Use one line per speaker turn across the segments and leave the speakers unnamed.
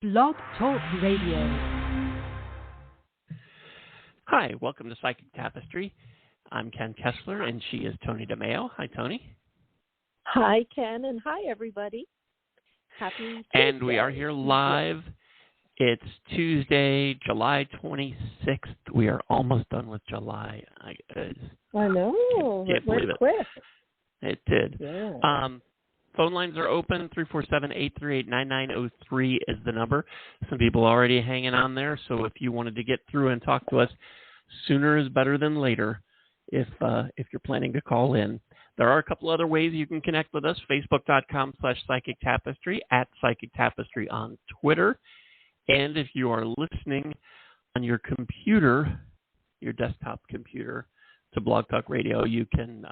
Blog Talk Radio.
Hi, welcome to Psychic Tapestry. I'm Ken Kessler, and she is Toni DeMaio. Hi, Toni.
Hi, Ken, and hi, everybody. Happy Tuesday.
And we are here live. It's Tuesday, July 26th. We are almost done with July. I
know.
Can't believe it.
Quick.
It did.
Yeah.
Phone lines are open. 347-838-9903 is the number. Some people are already hanging on there, so if you wanted to get through and talk to us, sooner is better than later if you're planning to call in. There are a couple other ways you can connect with us. Facebook.com/Psychic Tapestry, @Psychic Tapestry on Twitter. And if you are listening on your computer, your desktop computer, to Blog Talk Radio, you can,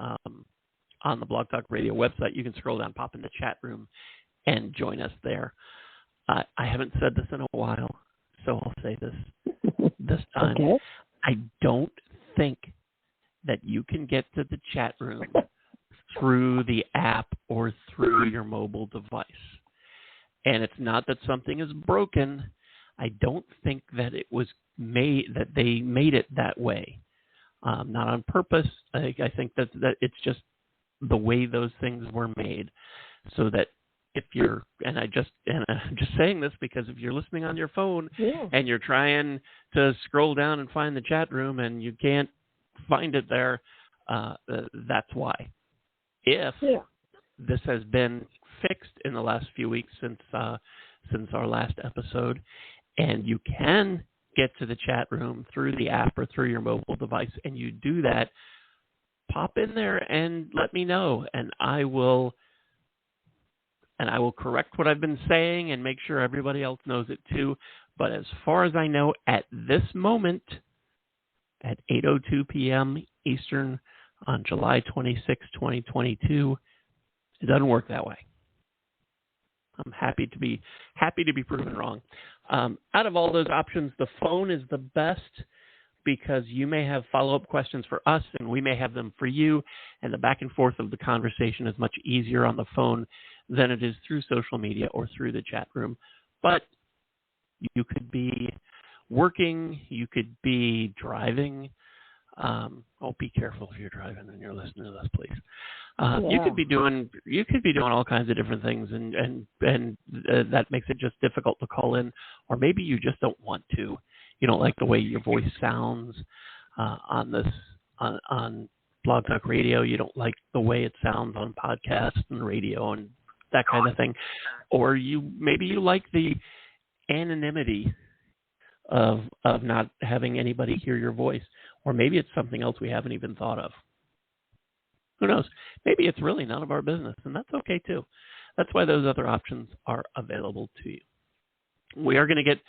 on the Blog Talk Radio website, you can scroll down, pop in the chat room, and join us there. I haven't said this in a while, so I'll say this time.
Okay.
I don't think that you can get to the chat room through the app or through your mobile device. And it's not that something is broken. I don't think that it was made, that they made it that way. Not on purpose. I think that it's just the way those things were made, so that if you're, and I'm just saying this because if you're listening on your phone and you're trying to scroll down and find the chat room and you can't find it there, that's why. If this has been fixed in the last few weeks since our last episode, and you can get to the chat room through the app or through your mobile device, and you do that, pop in there and let me know, and I will correct what I've been saying and make sure everybody else knows it too. But as far as I know, at this moment, at 8:02 p.m. Eastern on July 26, 2022, it doesn't work that way. I'm happy to be proven wrong. Out of all those options, the phone is the best, because you may have follow-up questions for us and we may have them for you, and the back and forth of the conversation is much easier on the phone than it is through social media or through the chat room. But you could be working, you could be driving. Be careful if you're driving and you're listening to this, please. You could be doing all kinds of different things, and that makes it just difficult to call in, or maybe you just don't want to. You don't like the way your voice sounds on Blog Talk Radio. You don't like the way it sounds on podcasts and radio and that kind of thing. Or maybe you like the anonymity of not having anybody hear your voice. Or maybe it's something else we haven't even thought of. Who knows? Maybe it's really none of our business, and that's okay too. That's why those other options are available to you. We are going to get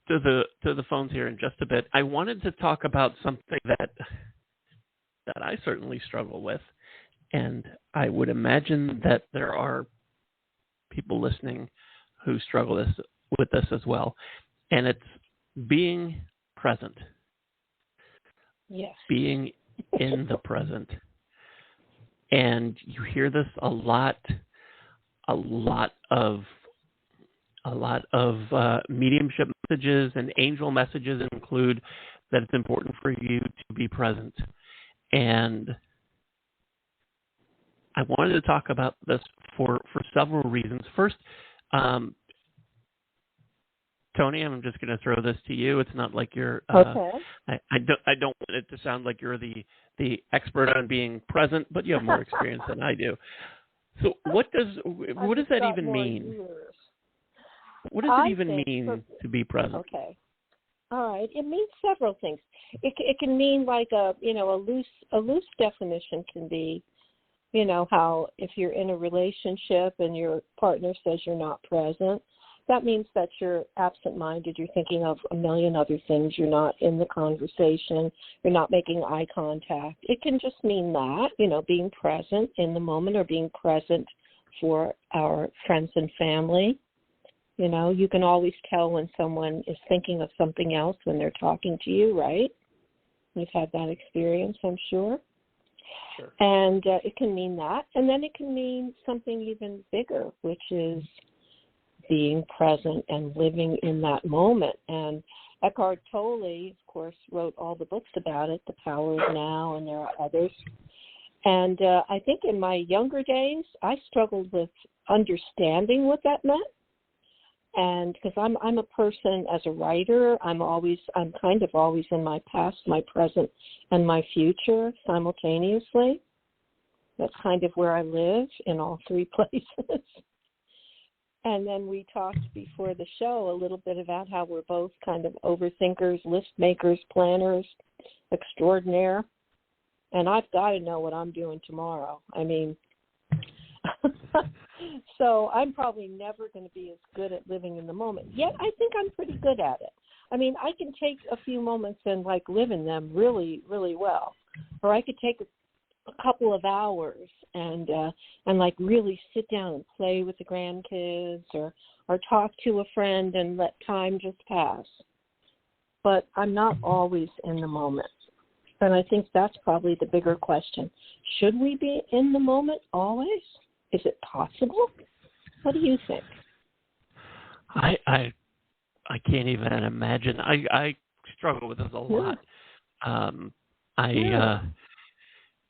to the phones here in just a bit. I wanted to talk about something that I certainly struggle with, and I would imagine that there are people listening who struggle with this as well, and it's being present.
Yes.
Being in the present. And you hear this a lot of mediumship messages and angel messages include that it's important for you to be present. And I wanted to talk about this for several reasons. First, Toni, I'm just going to throw this to you. It's not like you're.
Okay.
I don't want it to sound like you're the expert on being present, but you have more experience than I do. So what does that even mean?
Years.
What does it even mean to be present?
Okay. All right. It means several things. It can mean like a loose definition can be, how if you're in a relationship and your partner says you're not present, that means that you're absent-minded. You're thinking of a million other things. You're not in the conversation. You're not making eye contact. It can just mean that, being present in the moment or being present for our friends and family. You can always tell when someone is thinking of something else when they're talking to you, right? You've had that experience, I'm sure.
Sure.
And it can mean that. And then it can mean something even bigger, which is being present and living in that moment. And Eckhart Tolle, of course, wrote all the books about it, The Power of Now, and there are others. And I think in my younger days, I struggled with understanding what that meant. And because I'm a person, as a writer, I'm kind of always in my past, my present, and my future simultaneously. That's kind of where I live, in all three places. And then we talked before the show a little bit about how we're both kind of overthinkers, list makers, planners, extraordinaire. And I've got to know what I'm doing tomorrow. I mean, so I'm probably never going to be as good at living in the moment. Yet I think I'm pretty good at it. I mean, I can take a few moments and like live in them really, really well. Or I could take a couple of hours and like really sit down and play with the grandkids or talk to a friend and let time just pass. But I'm not always in the moment. And I think that's probably the bigger question. Should we be in the moment always? Is it possible? What do you think?
I can't even imagine. I struggle with this a lot.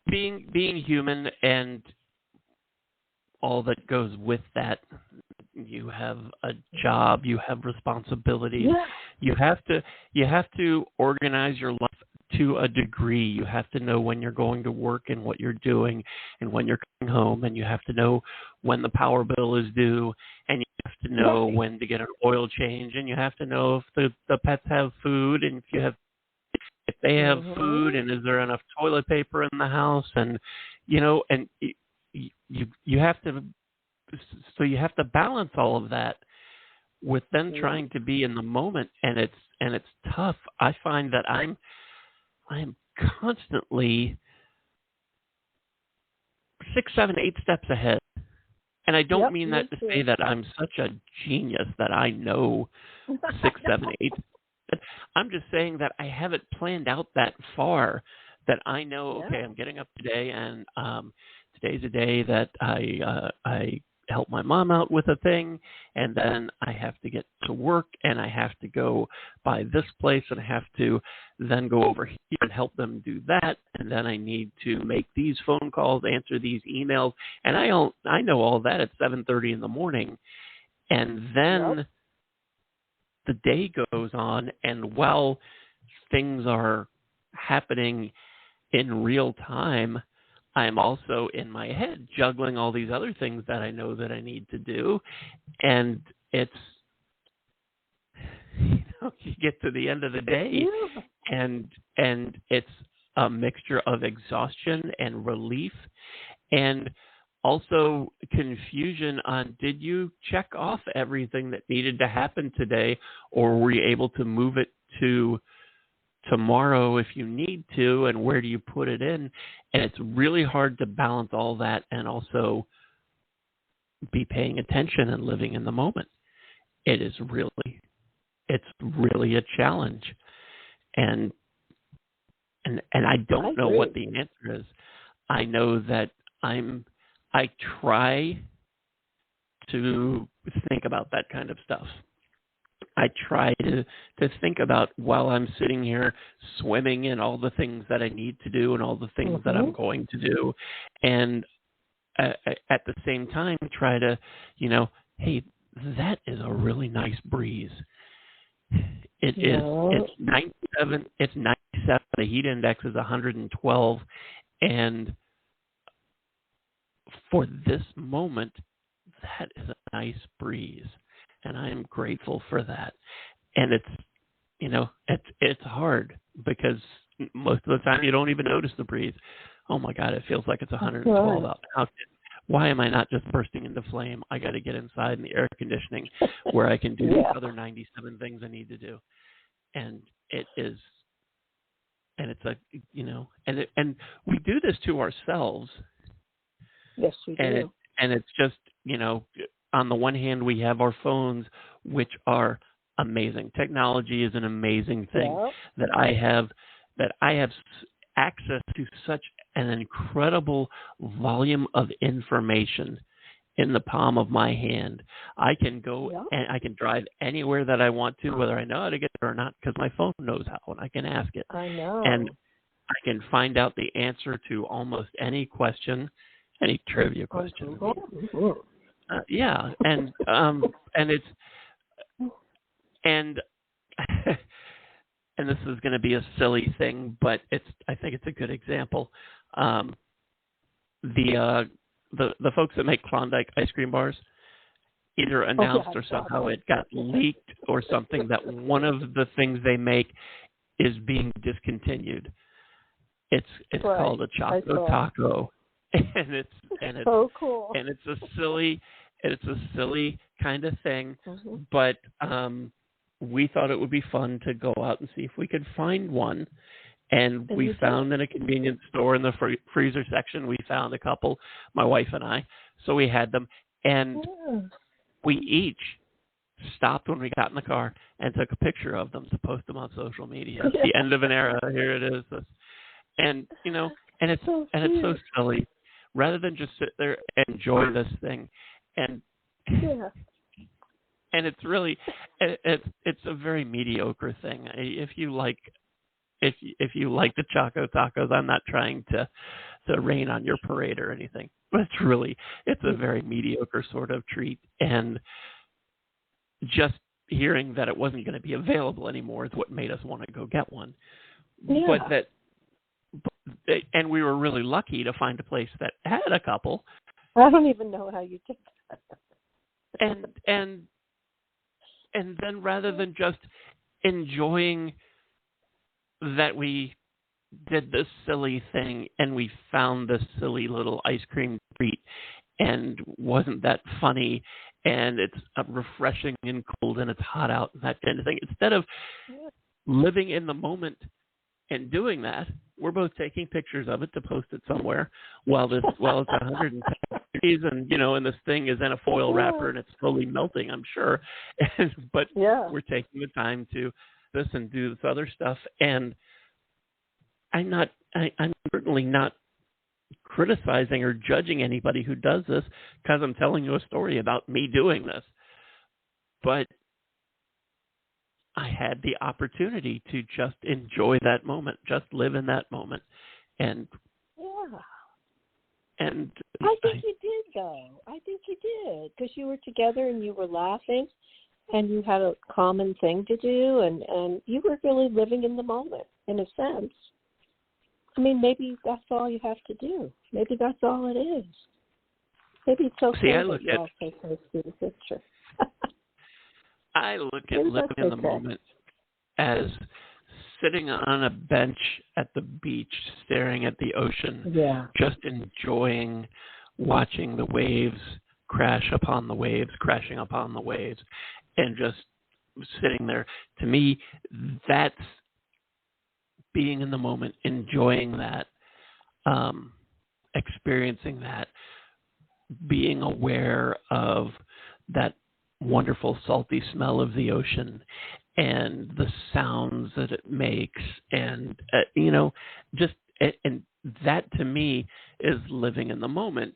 Being human and all that goes with that. You have a job. You have responsibilities.
Yeah.
You have to organize your life to a degree. You have to know when you're going to work and what you're doing and when you're coming home, and you have to know when the power bill is due, and you have to know when to get an oil change, and you have to know if the pets have food, and if they have food, and is there enough toilet paper in the house, and and you have to balance all of that with then trying to be in the moment, and it's tough. I find that I'm constantly 6, 7, 8 steps ahead. And I don't mean that to say that I'm such a genius that I know 6, 7, 8. I'm just saying that I haven't planned out that far, that I know, okay, I'm getting up today, and today's a day that I help my mom out with a thing, and then I have to get to work, and I have to go by this place, and I have to then go over here and help them do that, and then I need to make these phone calls, answer these emails, and I know all that at 7:30 in the morning, and then the day goes on, and while things are happening in real time, I'm also in my head juggling all these other things that I know that I need to do. And it's, you get to the end of the day and it's a mixture of exhaustion and relief and also confusion on, did you check off everything that needed to happen today, or were you able to move it to tomorrow if you need to, and where do you put it in? And it's really hard to balance all that and also be paying attention and living in the moment. It's really a challenge. And I don't know what the answer is. I know that I try to think about that kind of stuff. I try to think about, while I'm sitting here swimming in all the things that I need to do and all the things that I'm going to do. And at the same time, try to, hey, that is a really nice breeze. It's 97. It's 97. The heat index is 112. And for this moment, that is a nice breeze. And I am grateful for that. And it's hard because most of the time you don't even notice the breeze. Oh my God, it feels like it's 112 out. Why am I not just bursting into flame? I got to get inside in the air conditioning where I can do the other 97 things I need to do. And it is, and it's and we do this to ourselves.
Yes, we do.
And it's just, on the one hand, we have our phones, which are amazing. Technology is an amazing thing that I have access to such an incredible volume of information in the palm of my hand. I can go and I can drive anywhere that I want to, whether I know how to get there or not, because my phone knows how and I can ask it.
I know.
And I can find out the answer to almost any question, any trivia question. Yeah, and it's and and this is going to be a silly thing, but I think it's a good example. The folks that make Klondike ice cream bars either announced or somehow it got leaked or something that one of the things they make is being discontinued. It's called a Choco Taco, and it's
so cool.
And it's a silly kind of thing, but we thought it would be fun to go out and see if we could find one. And we found in a convenience store in the freezer section, we found a couple, my wife and I. So we had them, and we each stopped when we got in the car and took a picture of them to post them on social media. At the end of an era, here it is. And and it's so silly. Rather than just sit there and enjoy this thing, and it's really it's a very mediocre thing. If you like the Choco Tacos, I'm not trying to rain on your parade or anything, but it's a very mediocre sort of treat. And just hearing that it wasn't going to be available anymore is what made us want to go get one. And we were really lucky to find a place that had a couple.
I don't even know how you did that.
And then rather than just enjoying that we did this silly thing and we found this silly little ice cream treat and wasn't that funny and it's refreshing and cold and it's hot out and that kind of thing, instead of living in the moment and doing that, we're both taking pictures of it to post it somewhere while it's 110 degrees and and this thing is in a foil wrapper and it's slowly melting, I'm sure. But we're taking the time to this and do this other stuff. And I'm certainly not criticizing or judging anybody who does this, because I'm telling you a story about me doing this. But I had the opportunity to just enjoy that moment, just live in that moment. And and
I think you did, though. I think you did, because you were together and you were laughing and you had a common thing to do, and you were really living in the moment, in a sense. I mean, maybe that's all you have to do. Maybe that's all it is. Maybe it's okay that you also post the picture.
I look at living in the moment as sitting on a bench at the beach, staring at the ocean, just enjoying watching the waves crashing upon the waves, and just sitting there. To me, that's being in the moment, enjoying that, experiencing that, being aware of that wonderful salty smell of the ocean and the sounds that it makes, and and that to me is living in the moment.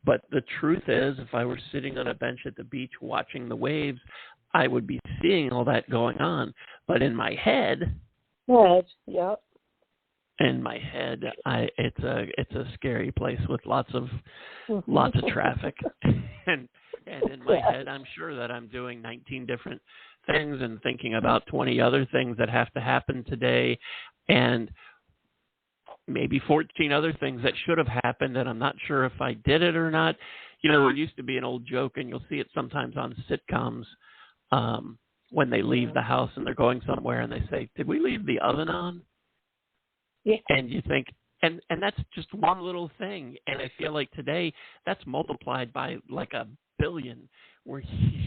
But the truth is, if I were sitting on a bench at the beach watching the waves, I would be seeing all that going on. But in my head, in my head, it's a scary place with lots of traffic, and in my head, I'm sure that I'm doing 19 different things and thinking about 20 other things that have to happen today, and maybe 14 other things that should have happened, and I'm not sure if I did it or not. There used to be an old joke, and you'll see it sometimes on sitcoms, when they leave the house and they're going somewhere and they say, "Did we leave the oven on?" Yeah. And you think, and that's just one little thing. And I feel like today that's multiplied by like a billion, where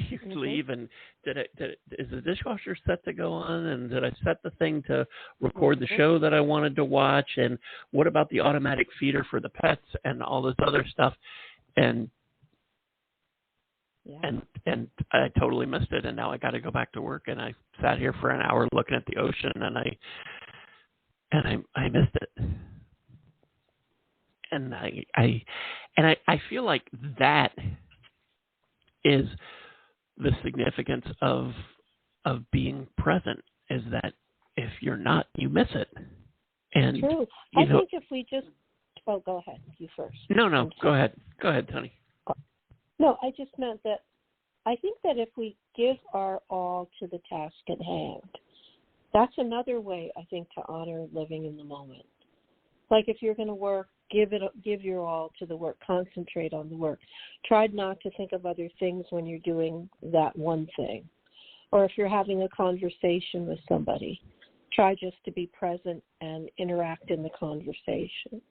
you leave and is the dishwasher set to go on? And did I set the thing to record the show that I wanted to watch? And what about the automatic feeder for the pets and all this other stuff? And and I totally missed it, and now I got to go back to work. And I sat here for an hour looking at the ocean, and I missed it. And I feel like that is the significance of being present, is that if you're not, you miss it. And
True. I think if we just, go ahead, you first.
No, go ahead, Toni.
No, I just meant that I think that if we give our all to the task at hand, that's another way, I think, to honor living in the moment. Like if you're going to work, give your all to the work, concentrate on the work. Try not to think of other things when you're doing that one thing. Or if you're having a conversation with somebody, try just to be present and interact in the conversation.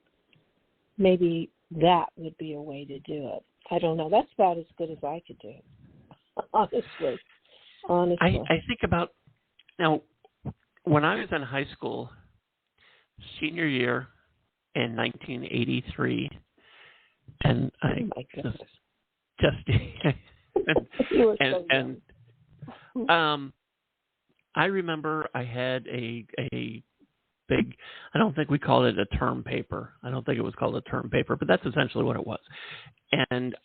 Maybe that would be a way to do it. I don't know. That's about as good as I could do, honestly.
I think about, now, when I was in high school, senior year in 1983, and I I remember I had a big, I don't think we called it a term paper. I don't think it was called a term paper, but that's essentially what it was. And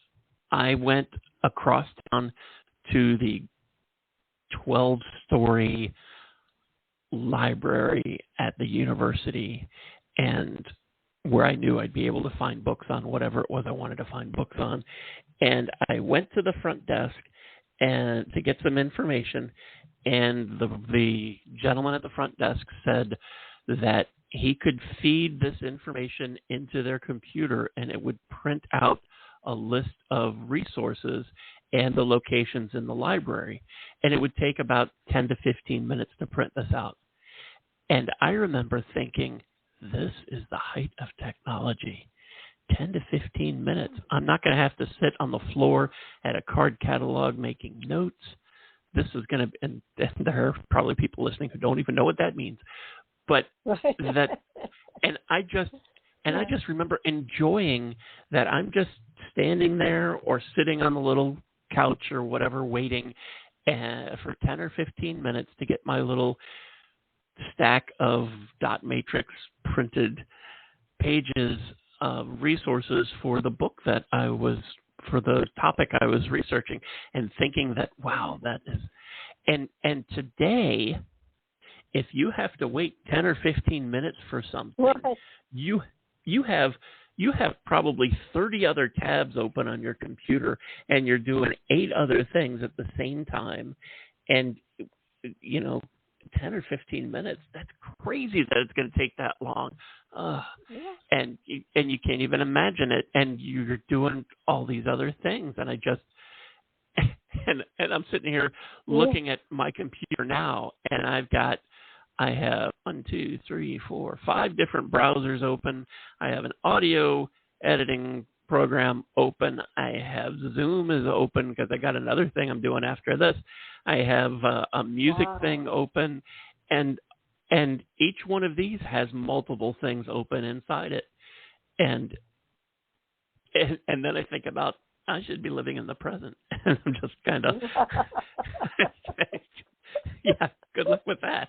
I went across town to the 12-story library at the university, and where I knew I'd be able to find books on whatever it was I wanted to find books on. And I went to the front desk and to get some information, and the gentleman at the front desk said that he could feed this information into their computer and it would print out a list of resources and the locations in the library. And it would take about 10 to 15 minutes to print this out. And I remember thinking, this is the height of technology. 10 to 15 minutes. I'm not going to have to sit on the floor at a card catalog making notes. This is going to, and there are probably people listening who don't even know what that means. But that, and I just remember enjoying that I'm just standing there or sitting on the little couch or whatever, waiting for 10 or 15 minutes to get my little stack of dot matrix printed pages of resources for the book that I was, for the topic I was researching, and thinking that, wow, that is, and today, if you have to wait 10 or 15 minutes for something, you have probably 30 other tabs open on your computer, and you're doing 8 other things at the same time, and 10 or 15 minutes, that's crazy that it's going to take that long. And you can't even imagine it, and you're doing all these other things, and I just and I'm sitting here looking at my computer now, and I have 1, 2, 3, 4, 5 different browsers open. I have an audio editing program open. I have Zoom is open because I got another thing I'm doing after this. I have a music thing open, and each one of these has multiple things open inside it. And then I think about, I should be living in the present. And I'm just kind of, yeah, good luck with that.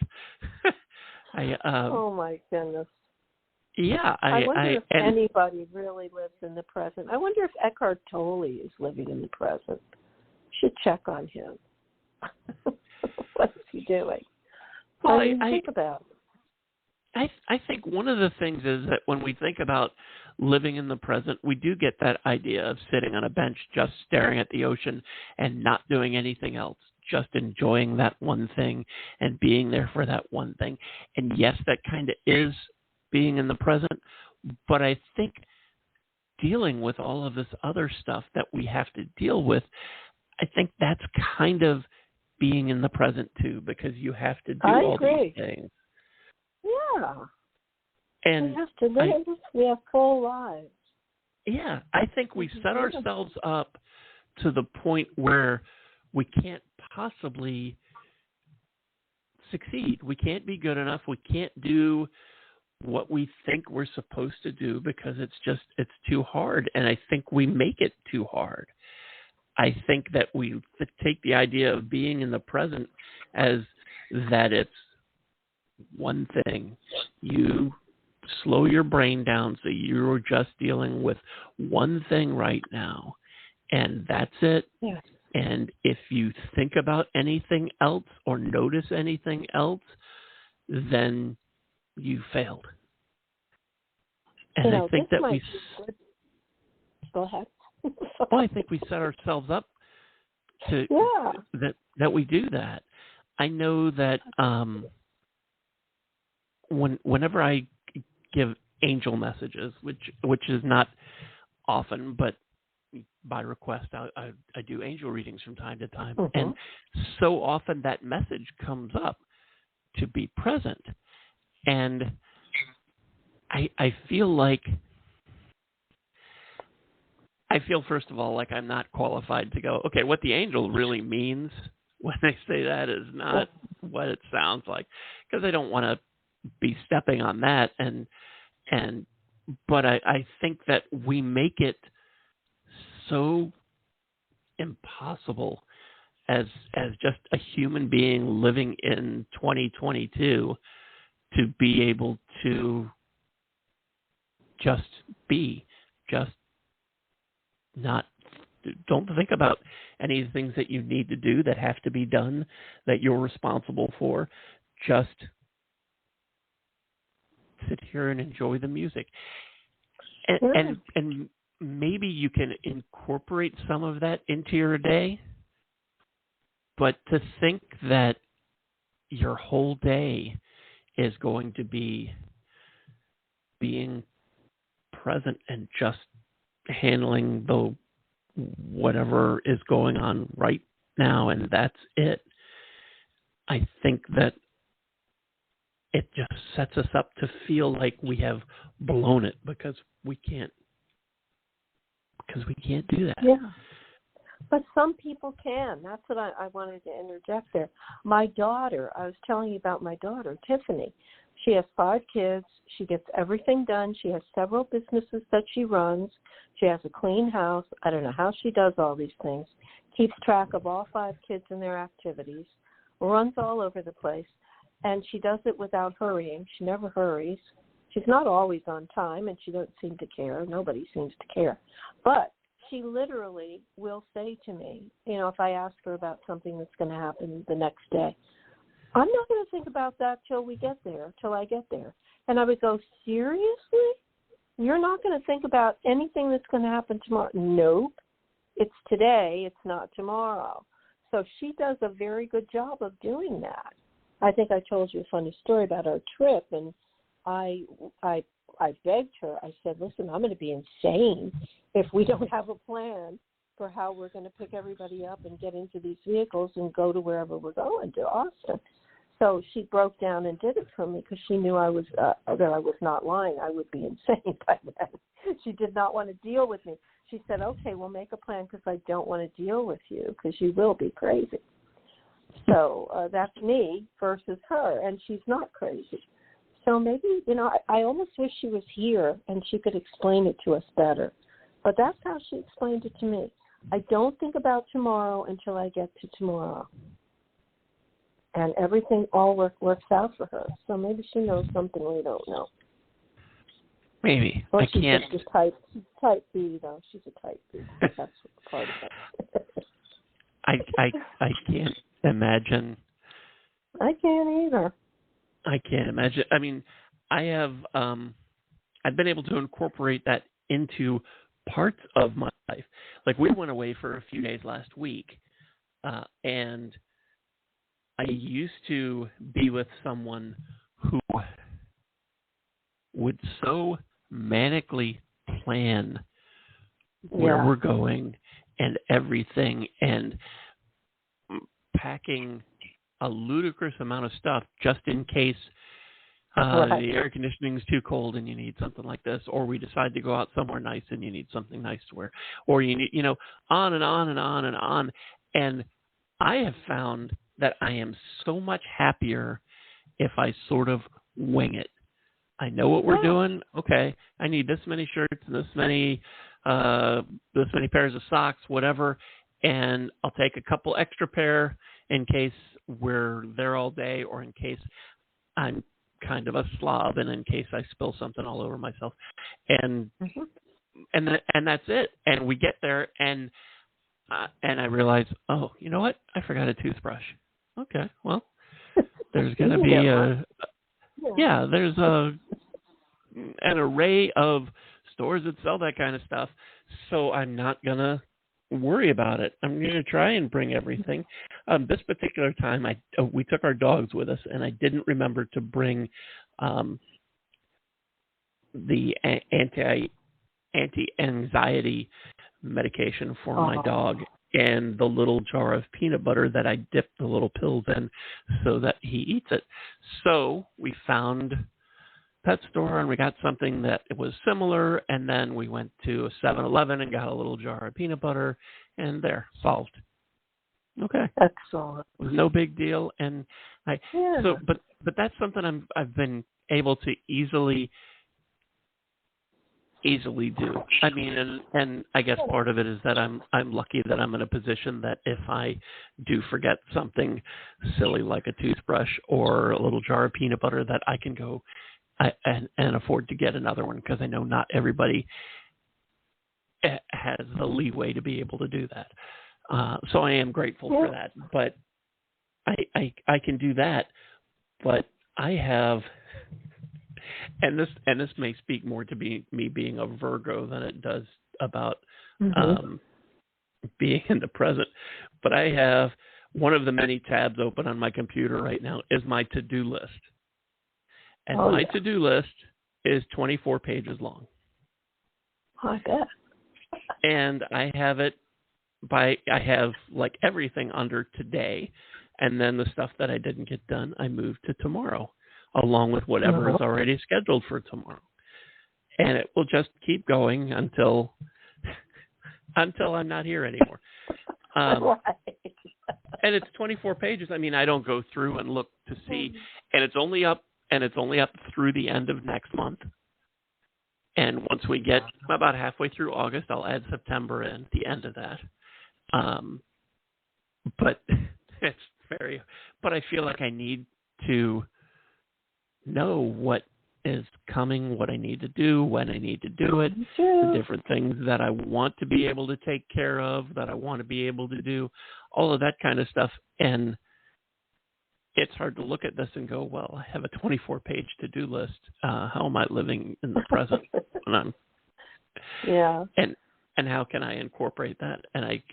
Oh my goodness.
Yeah.
I wonder if anybody really lives in the present. I wonder if Eckhart Tolle is living in the present. Should check on him. What's he doing?
Well,
think about it.
I think one of the things is that when we think about living in the present, we do get that idea of sitting on a bench just staring at the ocean and not doing anything else, just enjoying that one thing and being there for that one thing. And yes, that kind of is being in the present, but I think dealing with all of this other stuff that we have to deal with, I think that's kind of being in the present too, because you have to do all these things.
Yeah.
And
we have to live. We have full lives.
Yeah, I think we set ourselves up to the point where we can't possibly succeed. We can't be good enough. We can't do what we think we're supposed to do because it's too hard. And I think we make it too hard. I think that we take the idea of being in the present as that it's one thing. You slow your brain down so you're just dealing with one thing right now, and that's it.
Yeah.
And if you think about anything else or notice anything else, then you failed. And I think that we...
Go ahead.
Well, I think we set ourselves up to that we do that. I know that whenever I give angel messages, which is not often, but by request, I do angel readings from time to time, and so often that message comes up to be present, and I feel first of all like I'm not qualified to go, okay, what the angel really means when they say that is not what it sounds like, because I don't want to be stepping on that, but I think that we make it so impossible as just a human being living in 2022 to be able to just be, just not, don't think about any of the things that you need to do that have to be done, that you're responsible for. Just sit here and enjoy the music. And maybe you can incorporate some of that into your day, but to think that your whole day is going to be being present and just handling the whatever is going on right now, and that's it. I think that it just sets us up to feel like we have blown it because we can't do that.
Yeah. But some people can. That's what I wanted to interject there. My daughter, I was telling you about my daughter, Tiffany. She has 5 kids. She gets everything done. She has several businesses that she runs. She has a clean house. I don't know how she does all these things. Keeps track of all 5 kids and their activities. Runs all over the place. And she does it without hurrying. She never hurries. She's not always on time, and she doesn't seem to care. Nobody seems to care. But she literally will say to me, if I ask her about something that's going to happen the next day, I'm not going to think about that till I get there. And I would go, seriously? You're not going to think about anything that's going to happen tomorrow? Nope. It's today. It's not tomorrow. So she does a very good job of doing that. I think I told you a funny story about our trip, and I begged her. I said, listen, I'm going to be insane if we don't have a plan for how we're going to pick everybody up and get into these vehicles and go to wherever we're going, to Austin. So she broke down and did it for me because she knew that I was not lying. I would be insane by then. She did not want to deal with me. She said, okay, we'll make a plan because I don't want to deal with you because you will be crazy. So that's me versus her, and she's not crazy. So maybe, I almost wish she was here and she could explain it to us better. But that's how she explained it to me. I don't think about tomorrow until I get to tomorrow. And everything all works out for her. So maybe she knows something we don't know.
Maybe.
Or
I
she's
can't.
Just a type B, though. She's a type B. That's part of it.
I can't imagine.
I can't either.
I can't imagine. I mean, I have I've been able to incorporate that into parts of my life. Like we went away for a few days last week, and I used to be with someone who would so manically plan where we're going and everything, and packing a ludicrous amount of stuff just in case the air conditioning's too cold and you need something like this, or we decide to go out somewhere nice and you need something nice to wear, or you need, on and on and on and on. And I have found that I am so much happier if I sort of wing it. I know what we're doing. Okay, I need this many shirts and this many pairs of socks, whatever, and I'll take a couple extra pair in case we're there all day, or in case I'm kind of a slob, and in case I spill something all over myself, and that's it. And we get there, and and I realized, oh, you know what? I forgot a toothbrush. Okay, well, there's going to be there's an array of stores that sell that kind of stuff, so I'm not going to worry about it. I'm going to try and bring everything. This particular time, we took our dogs with us, and I didn't remember to bring the anti-anxiety medication for my dog and the little jar of peanut butter that I dip the little pills in so that he eats it. So we found pet store and we got something that was similar, and then we went to a 7-Eleven and got a little jar of peanut butter, and there, solved. Okay.
Excellent.
It was no big deal. And but that's something I've been able to easily do. I mean, and I guess part of it is that I'm lucky that I'm in a position that if I do forget something silly like a toothbrush or a little jar of peanut butter, that I can go and afford to get another one, because I know not everybody has the leeway to be able to do that. So I am grateful for that. But I can do that. But I have. And this may speak more to me being a Virgo than it does about being in the present. But I have one of the many tabs open on my computer right now is my to-do list. And my to-do list is 24 pages long.
I bet.
And I have it I have like everything under today. And then the stuff that I didn't get done, I move to tomorrow, along with whatever is already scheduled for tomorrow. And it will just keep going until I'm not here anymore. And it's 24 pages. I mean, I don't go through and look to see, and it's only up through the end of next month. And once we get about halfway through August, I'll add September in at the end of that. But but I feel like I need to know what is coming, what I need to do, when I need to do it, the different things that I want to be able to take care of, that I want to be able to do, all of that kind of stuff. And it's hard to look at this and go, well, I have a 24-page to-do list. How am I living in the present when I'm?
Yeah.
And how can I incorporate that? And I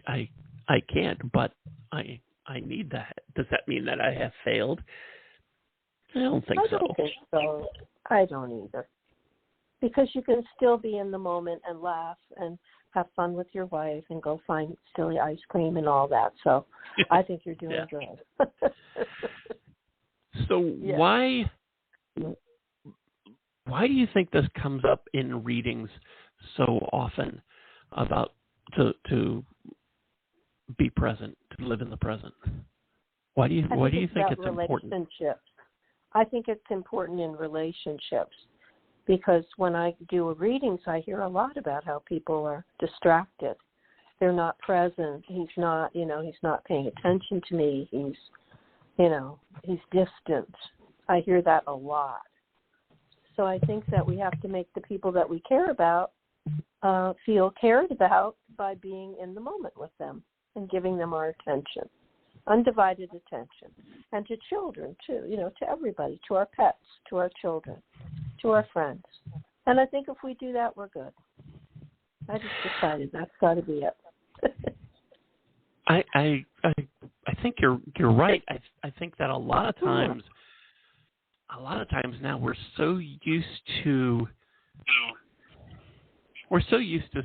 can't, but I need that. Does that mean that I have failed? I don't think so.
I don't either. Because you can still be in the moment and laugh and have fun with your wife and go find silly ice cream and all that. So I think you're doing good.
So why do you think this comes up in readings so often about to be present, to live in the present? Why do you think it's important?
I think it's important in relationships, because when I do readings, I hear a lot about how people are distracted. They're not present. He's not paying attention to me. He's distant. I hear that a lot. So I think that we have to make the people that we care about feel cared about by being in the moment with them and giving them our attention. Undivided attention. And to children, too, to everybody, to our pets, to our children, to our friends. And I think if we do that, we're good. I just decided that's got to be it.
I think you're right. I think that a lot of times now we're so used to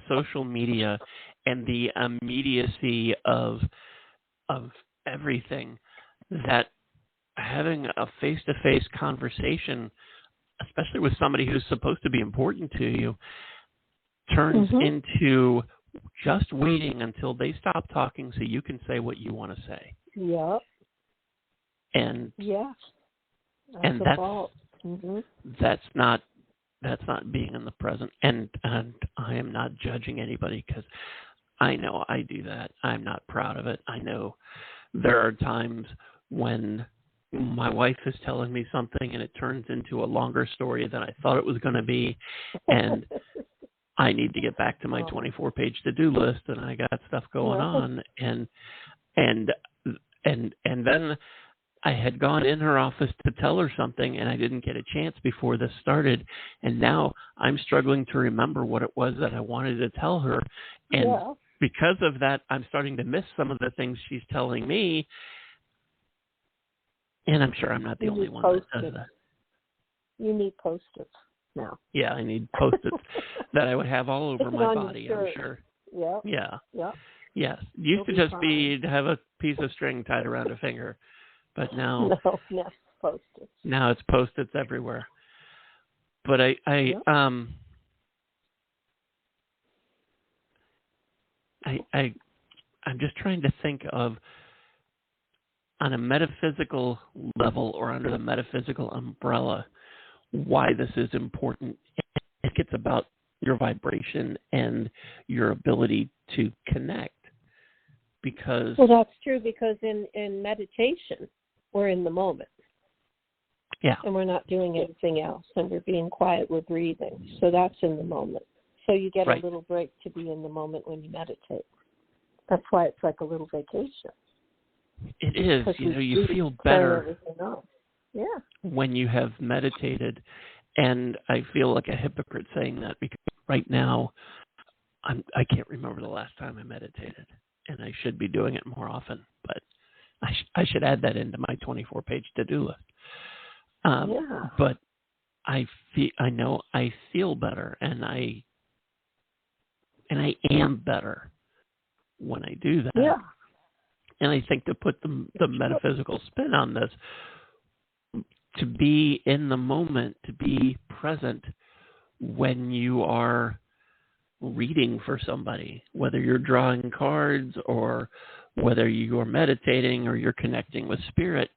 social media and the immediacy of everything, that having a face-to-face conversation, especially with somebody who's supposed to be important to you, turns into just waiting until they stop talking so you can say what you want to say.
Yeah.
And that's not being in the present. And I am not judging anybody, because I know I do that. I'm not proud of it. I know there are times when my wife is telling me something and it turns into a longer story than I thought it was going to be, and I need to get back to my 24-page to-do list, and I got stuff going on, and then I had gone in her office to tell her something, and I didn't get a chance before this started, and now I'm struggling to remember what it was that I wanted to tell her, and because of that, I'm starting to miss some of the things she's telling me, and I'm sure I'm not the only one that does that.
You need Post-its now.
Yeah, I need Post-its that I would have all over my body, I'm sure. Yeah. Yes. It used to just be to have a piece of string tied around a finger, but now
Post-its.
Now it's Post-its everywhere. But I'm just trying to think of, on a metaphysical level or under the metaphysical umbrella, why this is important. It's about your vibration and your ability to connect. Because
that's true, because in meditation, we're in the moment.
Yeah.
And we're not doing anything else, and we're being quiet, we're breathing. So that's in the moment. So you get a little break to be in the moment when you meditate. That's why it's like a little vacation.
It is. You feel better when you have meditated. And I feel like a hypocrite saying that, because right now I can't remember the last time I meditated, and I should be doing it more often. But I should add that into my 24-page to-do list. But I know I feel better, and I am better when I do that.
Yeah.
And I think, to put the metaphysical spin on this, to be in the moment, to be present when you are reading for somebody, whether you're drawing cards or whether you're meditating or you're connecting with spirit,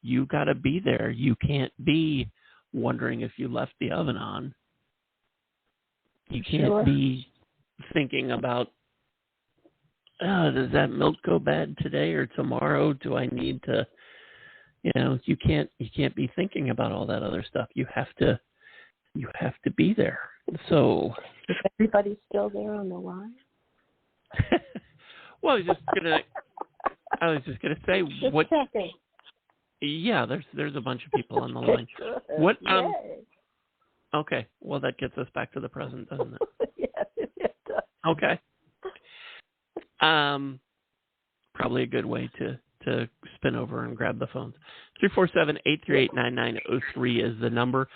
you got to be there. You can't be wondering if you left the oven on. You can't be thinking about, does that milk go bad today or tomorrow? Do I need to, you can't be thinking about all that other stuff. You have to be there. So
is everybody still there on the line?
Well, I was just gonna say what.
Checking.
Yeah, there's a bunch of people on the line. What? Okay. Well, that gets us back to the present, doesn't it?
Yes, it does.
Okay. Probably a good way to spin over and grab the phones. 347-838-9903 is the number.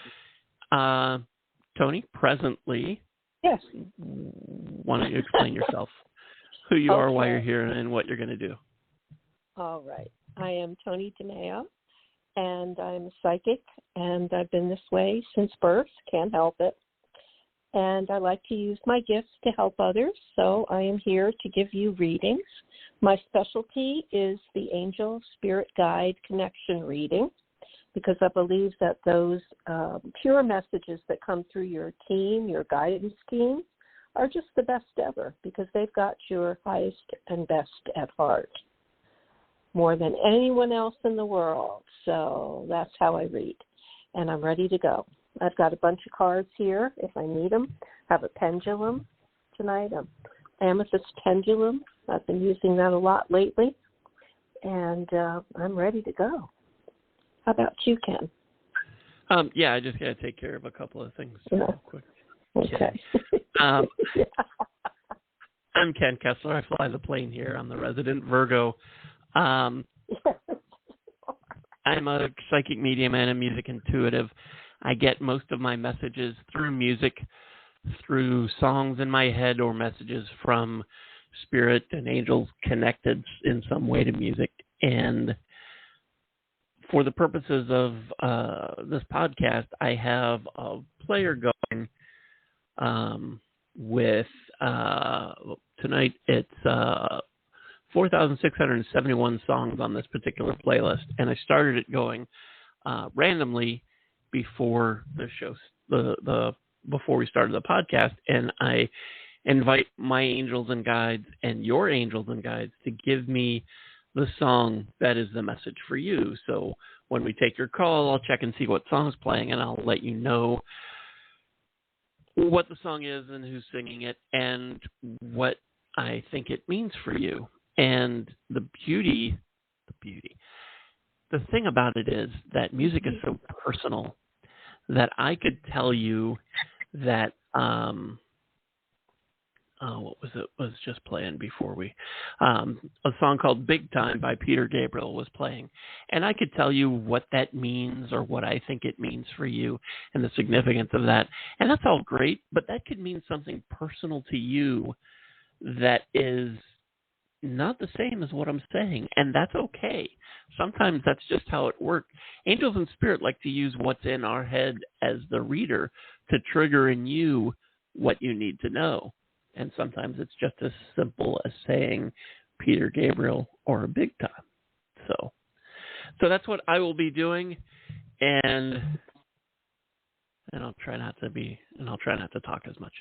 Toni, presently.
Yes.
Why don't you explain yourself, who you are, why you're here, and what you're going to do?
All right. I am Toni DeMaio, and I'm psychic, and I've been this way since birth. Can't help it. And I like to use my gifts to help others, so I am here to give you readings. My specialty is the Angel Spirit Guide Connection reading, because I believe that those pure messages that come through your team, your guidance team, are just the best ever, because they've got your highest and best at heart, more than anyone else in the world. So that's how I read, and I'm ready to go. I've got a bunch of cards here if I need them. I have a pendulum tonight, an amethyst pendulum. I've been using that a lot lately, and I'm ready to go. How about you, Ken?
Yeah, I just got to take care of a couple of things real quick.
Okay.
I'm Ken Kessler. I fly the plane here. I'm the resident Virgo. I'm a psychic medium and a music intuitive. I get most of my messages through music, through songs in my head, or messages from spirit and angels connected in some way to music. And for the purposes of this podcast, I have a player going with tonight. It's 4,671 songs on this particular playlist, and I started it going randomly before the show, before we started the podcast, and I invite my angels and guides and your angels and guides to give me the song that is the message for you. So when we take your call, I'll check and see what song's playing, and I'll let you know what the song is and who's singing it and what I think it means for you. And the thing about it is that music is so personal that I could tell you that, what was it? Was just playing before we, a song called Big Time by Peter Gabriel was playing. And I could tell you what that means or what I think it means for you and the significance of that. And that's all great, but that could mean something personal to you that is not the same as what I'm saying. And that's okay. Sometimes that's just how it works. Angels and spirit like to use what's in our head as the reader to trigger in you what you need to know. And sometimes it's just as simple as saying Peter Gabriel or a big time. So that's what I will be doing, and I'll try not to talk as much.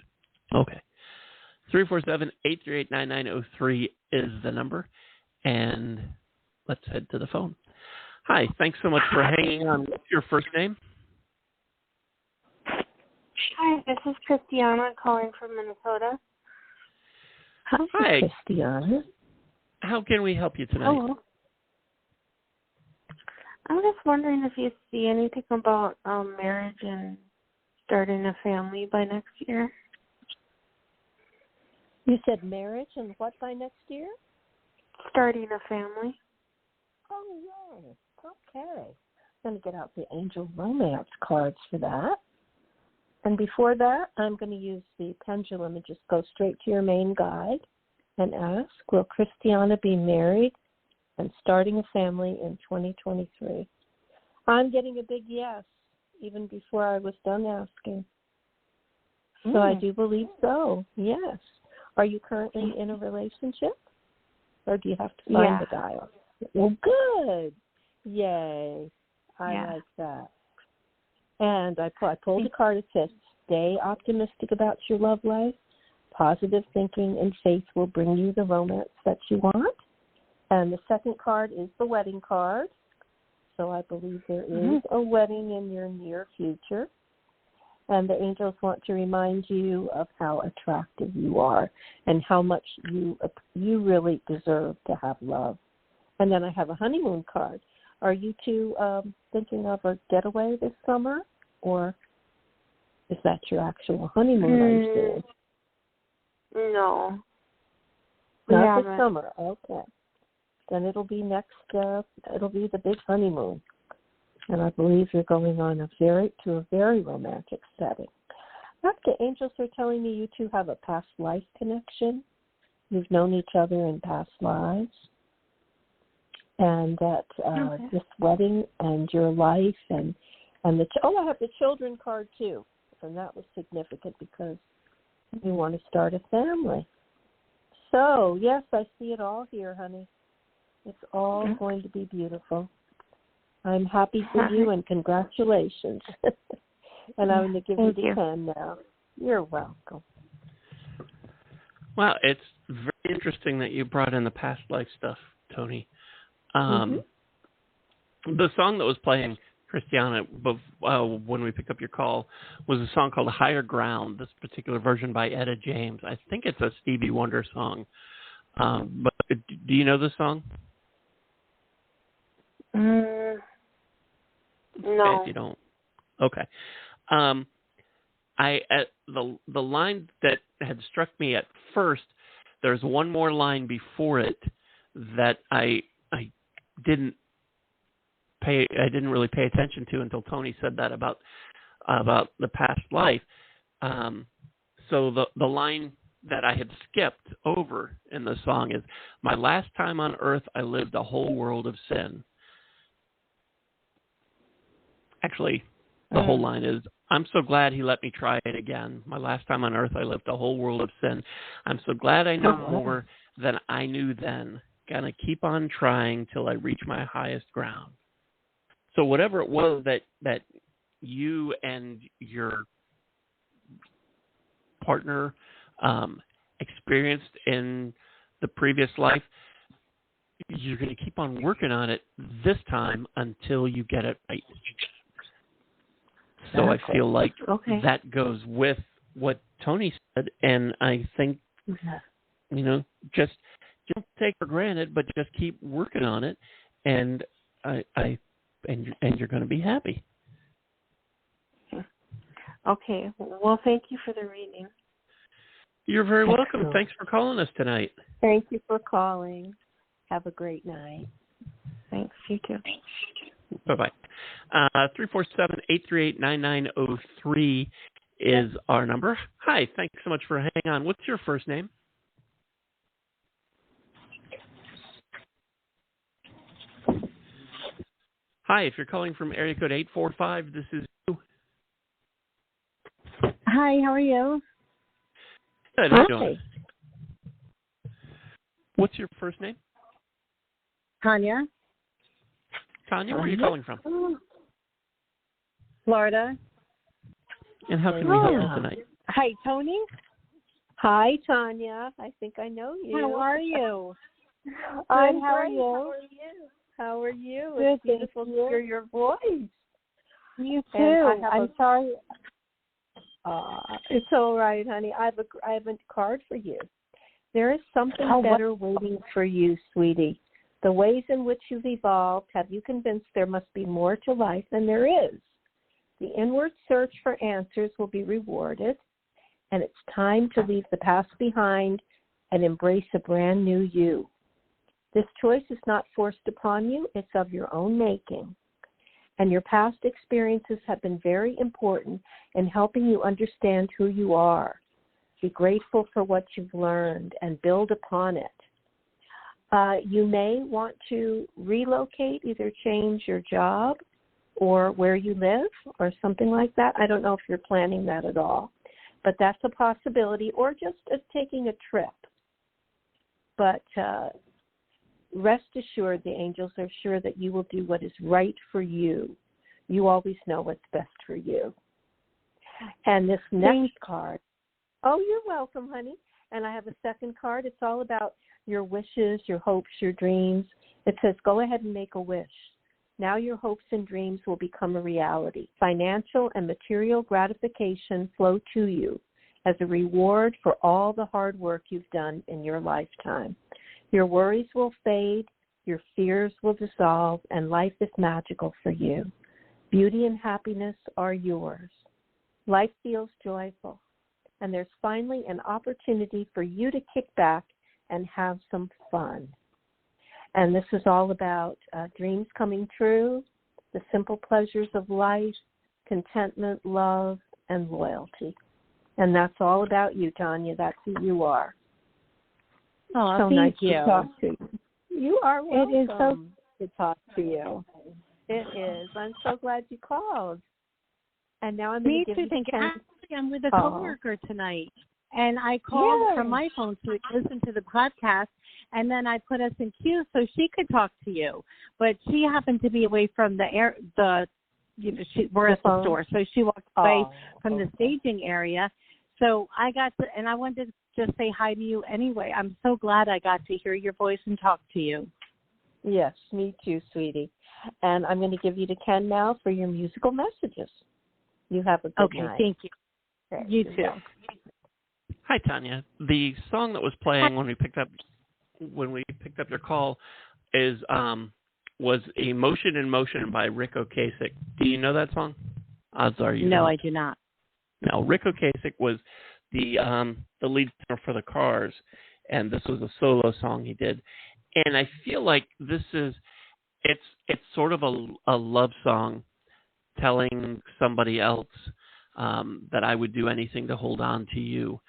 Okay. 347-838-9903 is the number, and let's head to the phone. Hi, thanks so much for hanging on. What's your first name?
Hi, this is Christiana calling from Minnesota.
Hi,
Christiana.
How can we help you tonight?
Hello. I'm just wondering if you see anything about marriage and starting a family by next year.
You said marriage and what by next year?
Starting a family.
Oh, yay. Okay. I'm going to get out the angel romance cards for that. And before that, I'm going to use the pendulum and just go straight to your main guide and ask, will Christiana be married and starting a family in 2023? I'm getting a big yes, even before I was done asking. So I do believe so, yes. Are you currently in a relationship? Or do you have to find the guy? Well, good. Yay. I like that. And I pulled a card that says, stay optimistic about your love life. Positive thinking and faith will bring you the romance that you want. And the second card is the wedding card. So I believe there is a wedding in your near future. And the angels want to remind you of how attractive you are and how much you really deserve to have love. And then I have a honeymoon card. Are you two thinking of a getaway this summer, or is that your actual honeymoon? Are you serious?
No.
Not this summer. Okay. Then it'll be it'll be the big honeymoon. And I believe you're going on a very romantic setting. The angels are telling me you two have a past life connection. You've known each other in past lives. And that this wedding and your life and I have the children card too, and that was significant because you want to start a family. So yes, I see it all here, honey. It's all going to be beautiful. I'm happy for you and congratulations. And I'm going to give you the pen now. You're welcome.
Wow, it's very interesting that you brought in the past life stuff, Toni. The song that was playing, Christiana, when we picked up your call, was a song called Higher Ground, this particular version by Etta James. I think it's a Stevie Wonder song. But do you know this song?
No.
Okay, if you don't. Okay. The line that had struck me at first, there's one more line before it that I didn't really pay attention to until Toni said that about the past life. So the line that I had skipped over in the song is, my last time on earth I lived a whole world of sin. Actually, the whole line is, I'm so glad he let me try it again. My last time on earth I lived a whole world of sin. I'm so glad I know more than I knew then. Gonna keep on trying till I reach my highest ground. So whatever it was that you and your partner experienced in the previous life, you're going to keep on working on it this time until you get it right. So I feel like that goes with what Toni said, and I think just don't take for granted, but just keep working on it, and you're going to be happy.
Okay. Well, thank you for the reading.
You're very welcome. Thanks for calling us tonight.
Thank you for calling. Have a great night.
Thanks. You too.
Bye-bye. 347-838-9903 is our number. Hi, thanks so much for hanging on. What's your first name? Hi, if you're calling from area code 845, this is you.
Hi, how are you?
Good, how are you doing? What's your first name?
Tanya.
Tanya, where are you calling from?
Florida.
And how can we help you tonight?
Hi, Toni. Hi, Tanya. I think I know you.
How are you?
I'm
how are
great.
you?
How are you?
Good,
It's beautiful to hear your voice.
You too. I'm sorry.
It's all right, honey. I have a card for you. There is something better waiting for you, sweetie. The ways in which you've evolved have you convinced there must be more to life than there is. The inward search for answers will be rewarded, and it's time to leave the past behind and embrace a brand new you. This choice is not forced upon you. It's of your own making. And your past experiences have been very important in helping you understand who you are. Be grateful for what you've learned and build upon it. You may want to relocate, either change your job or where you live or something like that. I don't know if you're planning that at all, but that's a possibility, or just taking a trip. But rest assured, the angels are sure that you will do what is right for you. You always know what's best for you. And this next card, oh, you're welcome, honey. And I have a second card. It's all about your wishes, your hopes, your dreams. It says, go ahead and make a wish. Now your hopes and dreams will become a reality. Financial and material gratification flow to you as a reward for all the hard work you've done in your lifetime. Your worries will fade, your fears will dissolve, and life is magical for you. Beauty and happiness are yours. Life feels joyful, and there's finally an opportunity for you to kick back and have some fun. And this is all about dreams coming true, the simple pleasures of life, contentment, love, and loyalty. And that's all about you, Tanya. That's who you are.
Oh,
so
thank
nice
you.
to talk to you. You are welcome.
It is so good to talk to you.
It is. I'm so glad you called. And now I'm
Me
going to give
too.
you
Thank you. Actually, I'm with a coworker tonight, and I called from my phone to listen to the podcast, and then I put us in queue so she could talk to you. But she happened to be away from we're at the store, so she walked away from the staging area. So I got to, and I wanted to just say hi to you anyway. I'm so glad I got to hear your voice and talk to you.
Yes, me too, sweetie. And I'm going to give you to Ken now for your musical messages. You have a good night.
Okay, thank you.
Okay.
You too.
Hi, Tanya. The song that was playing when we picked up your call was "Emotion in Motion" by Rick Ocasek. Do you know that song? Odds are you don't.
No, I do not.
No, Rick Ocasek was the lead singer for the Cars, and this was a solo song he did. And I feel like it's sort of a love song, telling somebody else that I would do anything to hold on to you.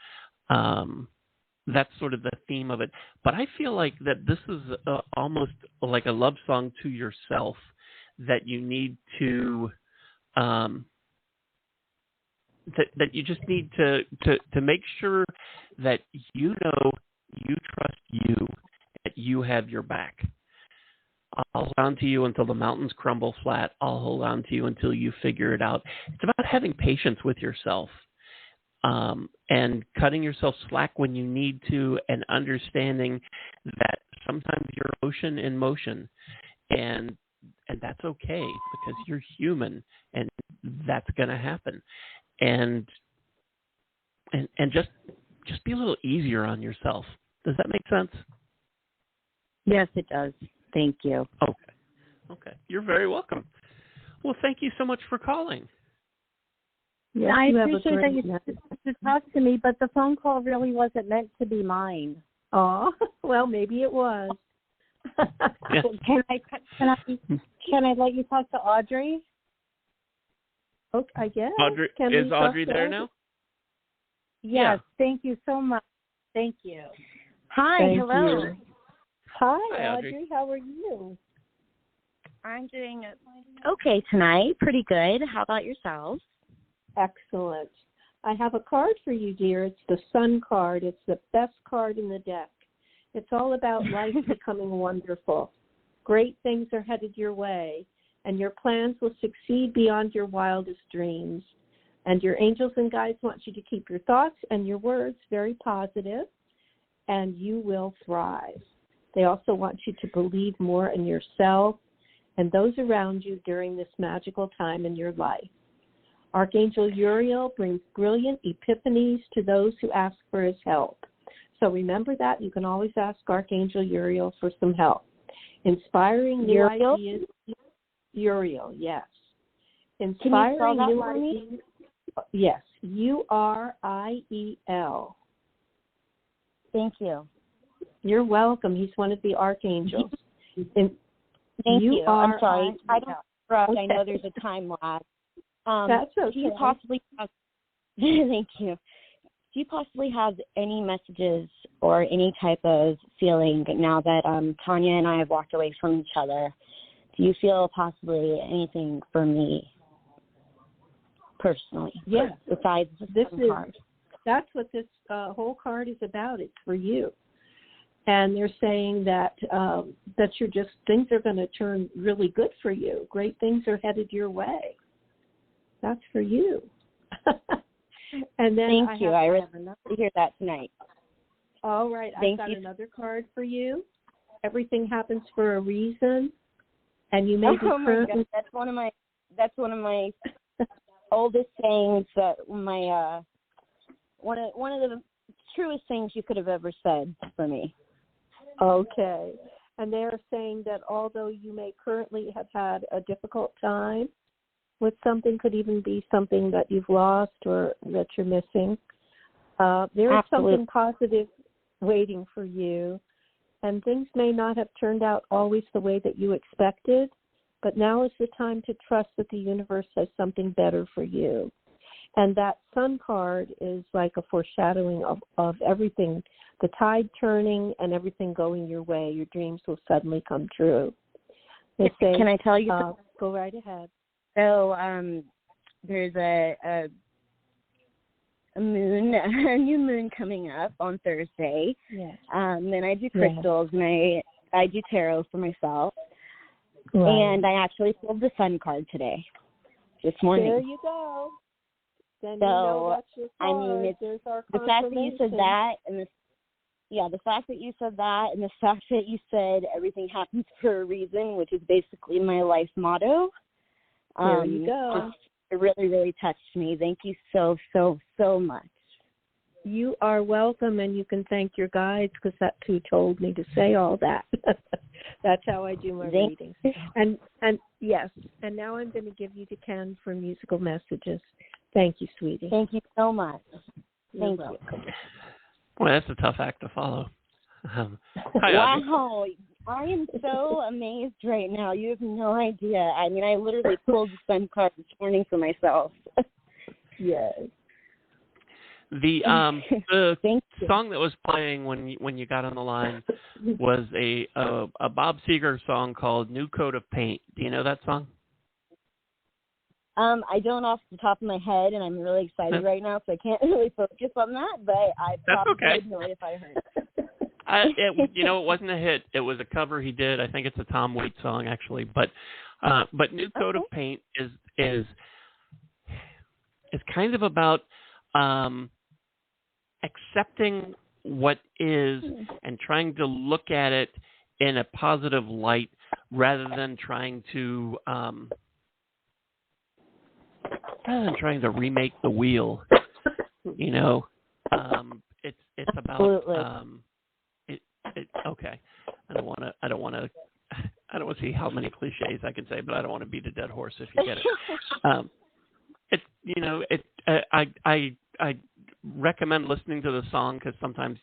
That's sort of the theme of it. But I feel like that this is almost like a love song to yourself, that you need to that you just need to make sure that you know you trust you, that you have your back. I'll hold on to you until the mountains crumble flat. I'll hold on to you until you figure it out. It's about having patience with yourself, and cutting yourself slack when you need to, and understanding that sometimes you're ocean in motion, and that's okay, because you're human, and that's going to happen. And and just be a little easier on yourself. Does that make sense?
Yes, it does. Thank you.
Okay. You're very welcome. Well, thank you so much for calling.
Yes, I appreciate that you to talk to me, but the phone call really wasn't meant to be mine.
Oh, well, maybe it was.
Yeah.
Can I let you talk to Audrey?
Okay, I guess.
Audrey, is Audrey there now?
Yes.
Yeah.
Thank you so much. Thank you.
Hi.
Hello.
You. Hi,
Hi,
Audrey. How are you?
I'm doing okay tonight. Pretty good. How about yourselves?
Excellent. I have a card for you, dear. It's the Sun card. It's the best card in the deck. It's all about life becoming wonderful. Great things are headed your way, and your plans will succeed beyond your wildest dreams. And your angels and guides want you to keep your thoughts and your words very positive, and you will thrive. They also want you to believe more in yourself and those around you during this magical time in your life. Archangel Uriel brings brilliant epiphanies to those who ask for his help. So remember that. You can always ask Archangel Uriel for some help. Inspiring new ideas. Uriel, yes. Inspiring
Can you spell that
new
for me?
ideas. Yes, Uriel.
Thank you.
You're welcome. He's one of the archangels.
Thank you. I'm sorry. I don't interrupt.
Okay.
I know there's a time lag.
That's okay.
Do you possibly have, thank you. Do you possibly have any messages or any type of feeling now that Tanya and I have walked away from each other? Do you feel possibly anything for me personally?
Yes.
Besides this card?
That's what this whole card is about. It's for you. And they're saying that you're just, things are going to turn really good for you. Great things are headed your way. That's for you. And then
Thank you. I really love to hear that tonight.
All right. I've got another card for you. Everything happens for a reason, and you may be
my God. That's one of my oldest sayings. That my one of the truest things you could have ever said for me.
Okay. And they're saying that although you may currently have had a difficult time with something, could even be something that you've lost or that you're missing, there is something positive waiting for you. And things may not have turned out always the way that you expected, but now is the time to trust that the universe has something better for you. And that Sun card is like a foreshadowing of everything, the tide turning and everything going your way. Your dreams will suddenly come true. They say,
can I tell you?
Go right ahead.
So there's a moon, a new moon coming up on Thursday.
Yes.
Then I do crystals, and I do tarot for myself.
Right.
And I actually pulled the Sun card today, this morning.
There you go. Then
so,
you know that's your card.
I mean, it's
there's our
the fact that you said that, and the fact that you said that, and the fact that you said everything happens for a reason, which is basically my life motto.
There you go.
It really, really touched me. Thank you so, so, so much.
You are welcome, and you can thank your guides because that's who told me to say all that. That's how I do my readings. And yes, and now I'm going to give you to Ken for musical messages. Thank you, sweetie.
Thank you so much.
You're
Thank
welcome.
you.
Well, that's a tough act to follow. Hi,
wow. I am so amazed right now. You have no idea. I mean, I literally pulled the Sun card this morning for myself.
Yes.
The song that was playing when you got on the line was a Bob Seger song called "New Coat of Paint." Do you know that song?
I don't off the top of my head, and I'm really excited right now, so I can't really focus on that. But I probably would know it if I heard it.
It wasn't a hit. It was a cover he did. I think it's a Tom Waits song actually. But "New Coat of Paint" is kind of about accepting what is and trying to look at it in a positive light rather than trying to remake the wheel. It's about okay. I don't want to see how many cliches I can say, but I don't want to beat a dead horse if you get it. I recommend listening to the song because sometimes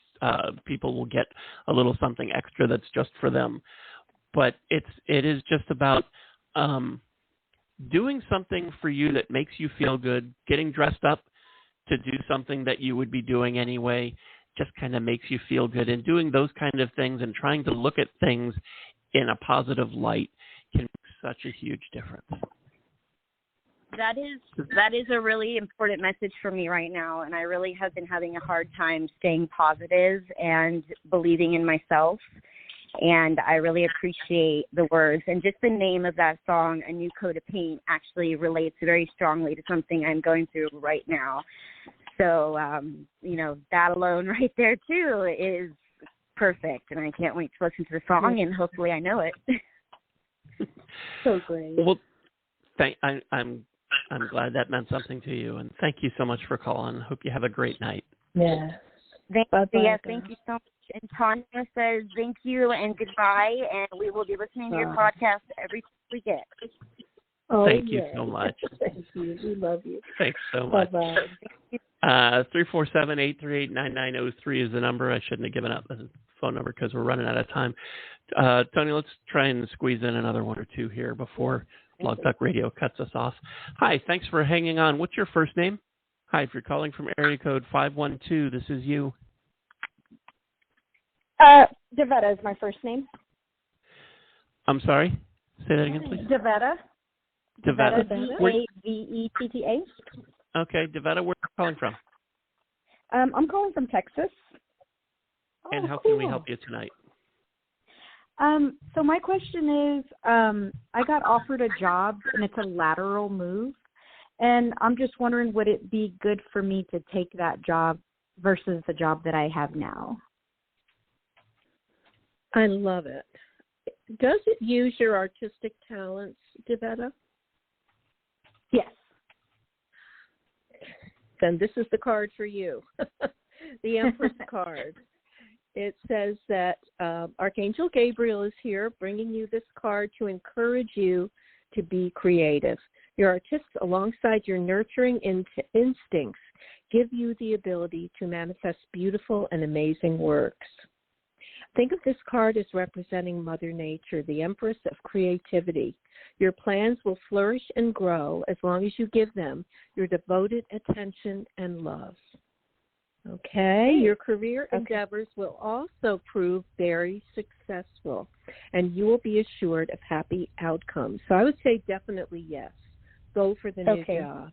people will get a little something extra that's just for them. But it is just about doing something for you that makes you feel good, getting dressed up to do something that you would be doing anyway, just kind of makes you feel good. And doing those kind of things and trying to look at things in a positive light can make such a huge difference.
That is a really important message for me right now, and I really have been having a hard time staying positive and believing in myself. And I really appreciate the words. And just the name of that song, A New Coat of Paint, actually relates very strongly to something I'm going through right now. So, that alone right there, too, is perfect. And I can't wait to listen to the song, and hopefully I know it. So great.
Well, I'm glad that meant something to you. And thank you so much for calling. Hope you have a great night.
Yeah.
Thank you so much. And Tanya says thank you and goodbye, and we will be listening to your podcast every time we get.
Oh,
thank you so much.
Thank you. We love you.
Thanks so much.
Bye-bye.
347-838-9903 is the number. I shouldn't have given out the phone number because we're running out of time. Tony, let's try and squeeze in another one or two here before Blog Talk Radio cuts us off. Hi, thanks for hanging on. What's your first name? Hi, if you're calling from area code 512, this is you.
Devetta is my first name.
I'm sorry? Say that again, please.
Devetta.
Devetta.
Devetta.
Okay, Devetta, where are you calling from?
I'm calling from Texas.
And how can we help you tonight?
So my question is, I got offered a job, and it's a lateral move. And I'm just wondering, would it be good for me to take that job versus the job that I have now?
I love it. Does it use your artistic talents, Devetta?
Yes.
Then this is the card for you. The Empress card. It says that Archangel Gabriel is here bringing you this card to encourage you to be creative. Your artists, alongside your nurturing instincts, give you the ability to manifest beautiful and amazing works. Think of this card as representing Mother Nature, the Empress of creativity. Your plans will flourish and grow as long as you give them your devoted attention and love. Okay, your career endeavors will also prove very successful, and you will be assured of happy outcomes. So I would say definitely yes. Go for the new job.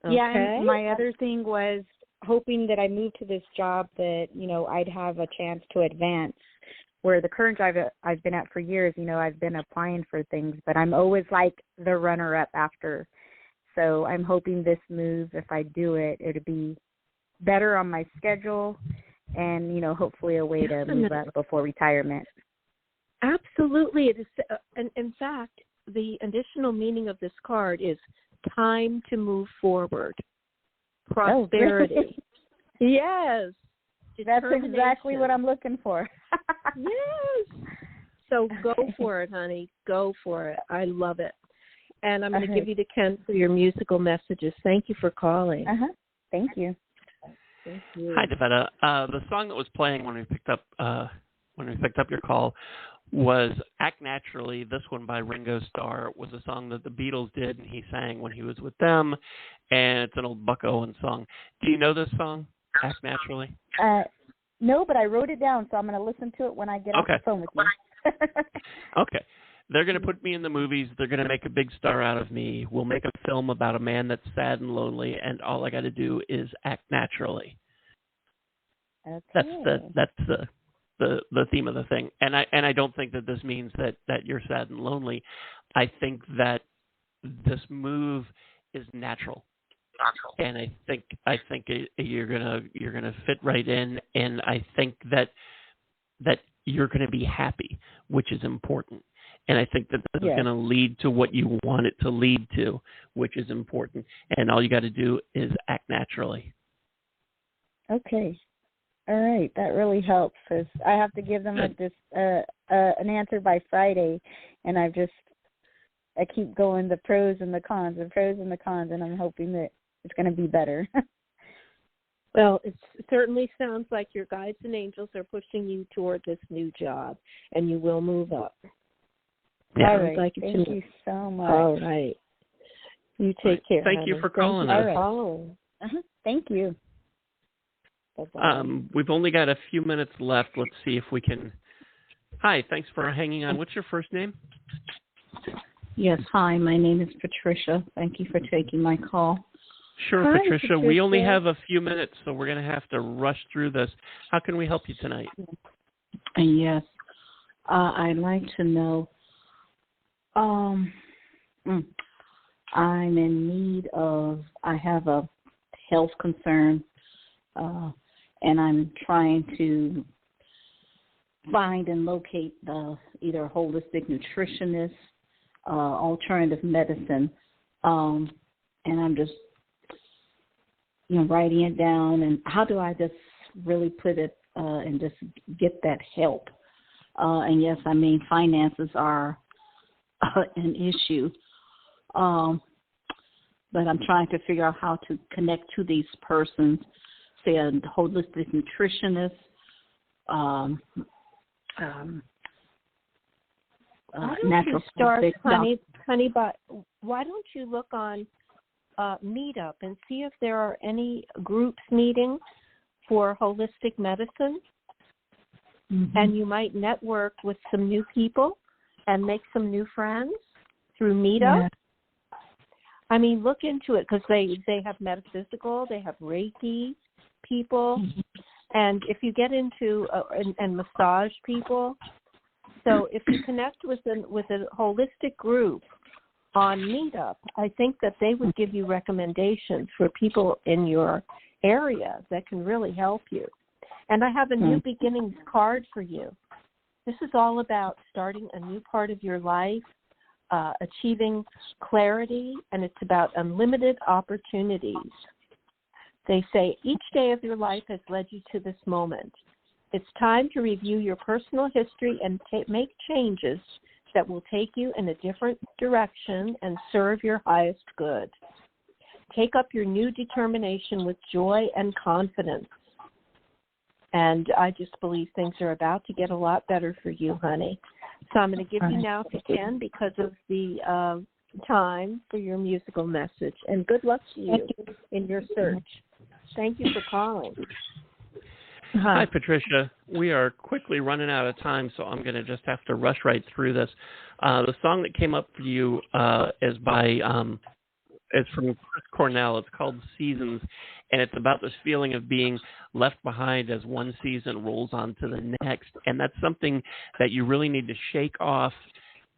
Okay?
Yeah, and my other thing was hoping that I moved to this job that, I'd have a chance to advance, where the current job I've been at for years, I've been applying for things, but I'm always like the runner-up after. So I'm hoping this move, if I do it, it'll be better on my schedule and, hopefully a way to move up before retirement.
Absolutely. It is, and in fact, the additional meaning of this card is time to move forward. Prosperity. Yes.
That's exactly what I'm looking for.
Yes. So go for it, honey. Go for it. I love it. And I'm going to give you to Ken for your musical messages. Thank you for calling.
Thank you.
Thank you.
Hi, Devetta. The song that was playing when we picked up your call was "Act Naturally." This one by Ringo Starr was a song that the Beatles did, and he sang when he was with them. And it's an old Buck Owens song. Do you know this song, "Act Naturally"?
No, but I wrote it down, so I'm going to listen to it when I get off the phone with you.
Okay. They're going to put me in the movies. They're going to make a big star out of me. We'll make a film about a man that's sad and lonely, and all I got to do is act naturally.
Okay.
That's the theme of the thing. And I don't think that this means that you're sad and lonely. I think that this move is natural. And I think you're gonna fit right in, and I think that you're gonna be happy, which is important. And I think that this is going to lead to what you want it to lead to, which is important. And all you got to do is act naturally.
Okay. All right. That really helps because I have to give them an answer by Friday, and I keep going the pros and the cons, and I'm hoping that it's going to be better.
Well, it certainly sounds like your guides and angels are pushing you toward this new job, and you will move up.
Yeah. All right. Thank you so much.
All right. You take care.
Thank you for calling us.
Oh.
Thank you.
We've only got a few minutes left. Let's see if we can. Hi, thanks for hanging on. What's your first name?
Yes, hi. My name is Patricia. Thank you for taking my call.
Sure, hi, Patricia. We only have a few minutes, so we're going to have to rush through this. How can we help you tonight?
Yes. I'd like to know. I'm in need of. I have a health concern, and I'm trying to find and locate either a holistic nutritionist, alternative medicine, and I'm just, writing it down. And how do I just really put it and just get that help? And yes, I mean finances are an issue, but I'm trying to figure out how to connect to these persons, say a holistic nutritionist.
Why don't you start, honey, but why don't you look on Meetup and see if there are any groups meeting for holistic medicine, and you might network with some new people and make some new friends through Meetup. Yeah. I mean, look into it because they have metaphysical, they have Reiki people, and if you get into and massage people. So if you connect with a holistic group on Meetup, I think that they would give you recommendations for people in your area that can really help you. And I have a new beginnings card for you. This is all about starting a new part of your life, achieving clarity, and it's about unlimited opportunities. They say each day of your life has led you to this moment. It's time to review your personal history and make changes that will take you in a different direction and serve your highest good. Take up your new determination with joy and confidence. And I just believe things are about to get a lot better for you, honey. So I'm going to give you now if you can, because of the time, for your musical message. And good luck to you in your search. Thank you for calling.
Hi, Patricia. We are quickly running out of time, so I'm going to just have to rush right through this. The song that came up for you is from Chris Cornell. It's called Seasons, and it's about this feeling of being left behind as one season rolls on to the next, and that's something that you really need to shake off.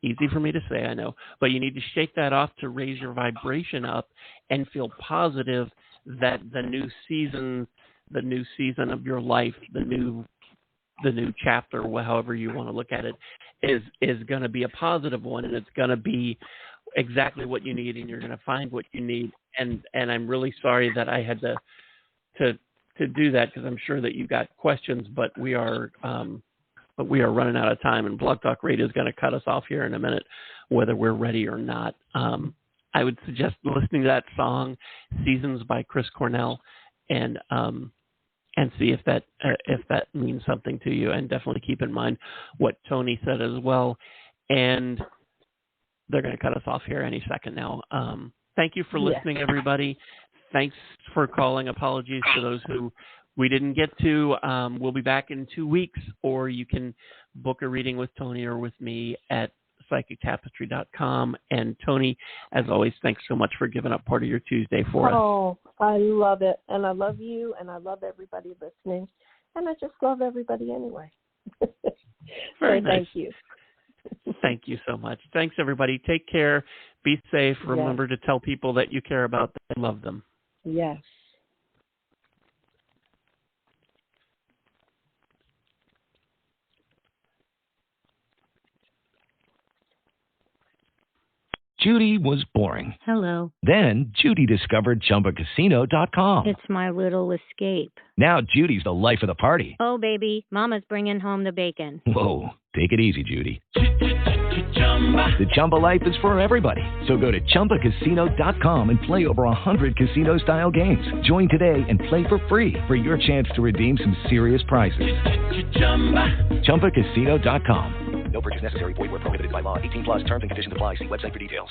Easy for me to say, I know, but you need to shake that off to raise your vibration up and feel positive that the new season of your life, the new chapter, however you want to look at it, is going to be a positive one, and it's going to be exactly what you need, and you're going to find what you need. And I'm really sorry that I had to do that, because I'm sure that you got questions, but we are running out of time, and Blog Talk Radio is going to cut us off here in a minute, whether we're ready or not. I would suggest listening to that song, Seasons by Chris Cornell, and see if that means something to you, and definitely keep in mind what Toni said as well. And they're going to cut us off here any second now. Thank you for listening, everybody. Thanks for calling. Apologies to those who we didn't get to. We'll be back in 2 weeks, or you can book a reading with Toni or with me at psychictapestry.com. And Toni, as always, thanks so much for giving up part of your Tuesday for us.
Oh, I love it. And I love you, and I love everybody listening. And I just love everybody anyway.
Very nice.
Thank you.
Thank you so much. Thanks, everybody. Take care. Be safe. Remember to tell people that you care about them and love them.
Yes.
Judy was boring.
Hello.
Then Judy discovered ChumbaCasino.com.
It's my little escape.
Now Judy's the life of the party.
Oh, baby, mama's bringing home the bacon.
Whoa, take it easy, Judy. The Chumba life is for everybody. So go to ChumbaCasino.com and play over 100 casino-style games. Join today and play for free for your chance to redeem some serious prizes. ChumbaCasino.com.
No purchase necessary. Void where prohibited by law. 18 plus terms and conditions apply. See website for details.